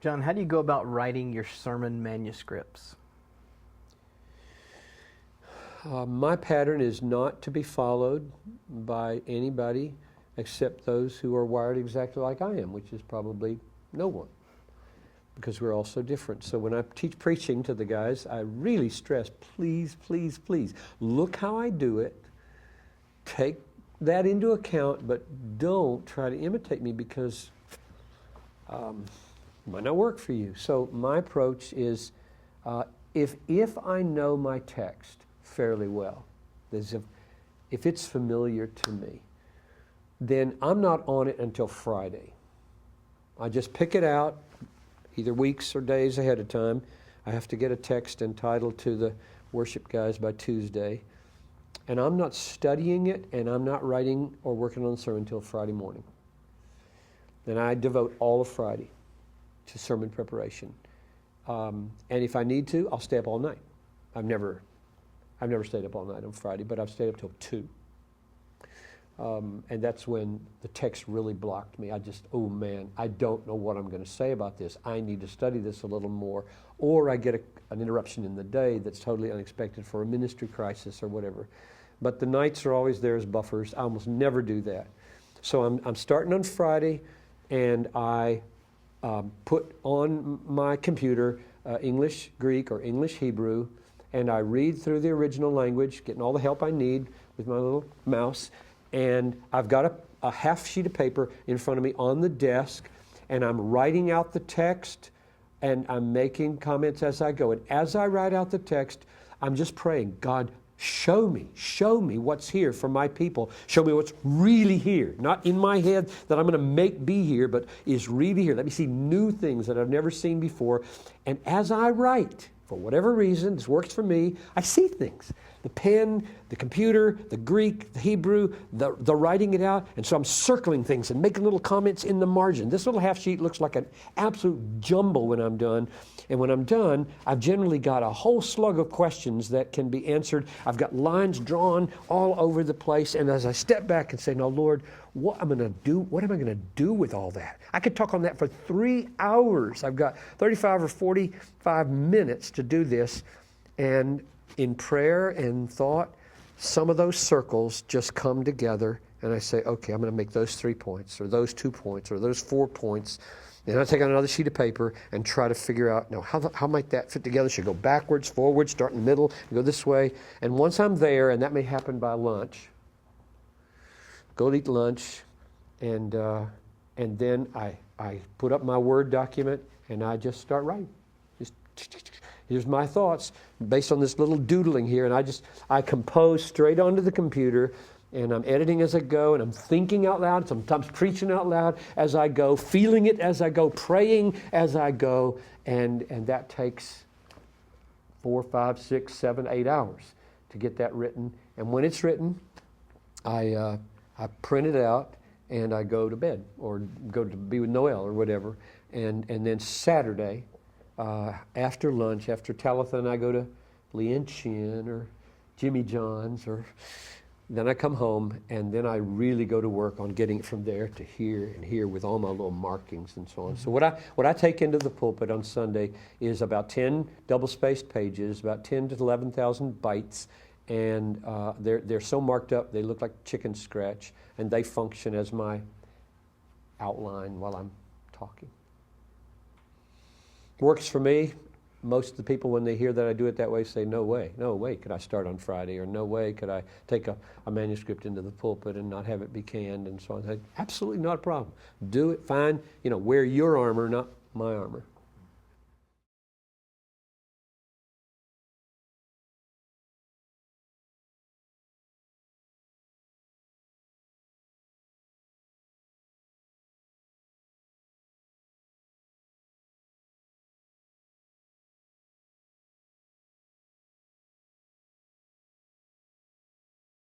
John, how do you go about writing your sermon manuscripts? My pattern is not to be followed by anybody except those who are wired exactly like I am, which is probably no one, because we're all so different. So when I teach preaching to the guys, I really stress, please, please, please, look how I do it. Take that into account, but don't try to imitate me, because it might not work for you. So my approach is, if I know my text fairly well, as if it's familiar to me, then I'm not on it until Friday. I just pick it out, either weeks or days ahead of time. I have to get a text entitled to the worship guys by Tuesday. And I'm not studying it, and I'm not writing or working on the sermon until Friday morning. Then I devote all of Friday to sermon preparation. And if I need to, I'll stay up all night. I've never stayed up all night on Friday, but I've stayed up till 2. And that's when the text really blocked me. Oh man, I don't know what I'm going to say about this. I need to study this a little more. Or I get an interruption in the day that's totally unexpected for a ministry crisis or whatever. But the nights are always there as buffers. I almost never do that. So I'm starting on Friday, and I put on my computer English Greek or English Hebrew, and I read through the original language, getting all the help I need with my little mouse. And I've got a half sheet of paper in front of me on the desk, and I'm writing out the text, and I'm making comments as I go. And as I write out the text, I'm just praying, God, show me what's here for my people. Show me what's really here, not in my head that I'm going to make be here, but is really here. Let me see new things that I've never seen before. And as I write, for whatever reason, this works for me, I see things. The pen, the computer, the Greek, the Hebrew, the writing it out. And so I'm circling things and making little comments in the margin. This little half sheet looks like an absolute jumble when I'm done. And when I'm done, I've generally got a whole slug of questions that can be answered. I've got lines drawn all over the place. And as I step back and say, now, Lord, what am I going to do with all that? I could talk on that for 3 hours. I've got 35 or 45 minutes to do this. And in prayer and thought, some of those circles just come together, and I say, okay, I'm going to make those 3 points, or those 2 points, or those 4 points. Then I take out another sheet of paper and try to figure out, how might that fit together? Should I go backwards, forwards, start in the middle, and go this way? And once I'm there, and that may happen by lunch, go eat lunch, and then I put up my Word document, and I just start writing. Here's my thoughts based on this little doodling here, and I compose straight onto the computer, and I'm editing as I go, and I'm thinking out loud, sometimes preaching out loud as I go, feeling it as I go, praying as I go, and that takes 4, 5, 6, 7, 8 hours to get that written. And when it's written, I print it out, and I go to bed, or go to be with Noel or whatever, and then Saturday, after lunch, after Talitha and I go to Leanne Chin or Jimmy John's, or then I come home, and then I really go to work on getting it from there to here and here with all my little markings and so on. So what I take into the pulpit on Sunday is about 10 double-spaced pages, about 10 to 11,000 bytes, and they're so marked up they look like chicken scratch, and they function as my outline while I'm talking. Works for me. Most of the people, when they hear that I do it that way, say, no way could I start on Friday, or no way could I take a manuscript into the pulpit and not have it be canned and so on. I say, absolutely not a problem. Do it, fine, wear your armor, not my armor.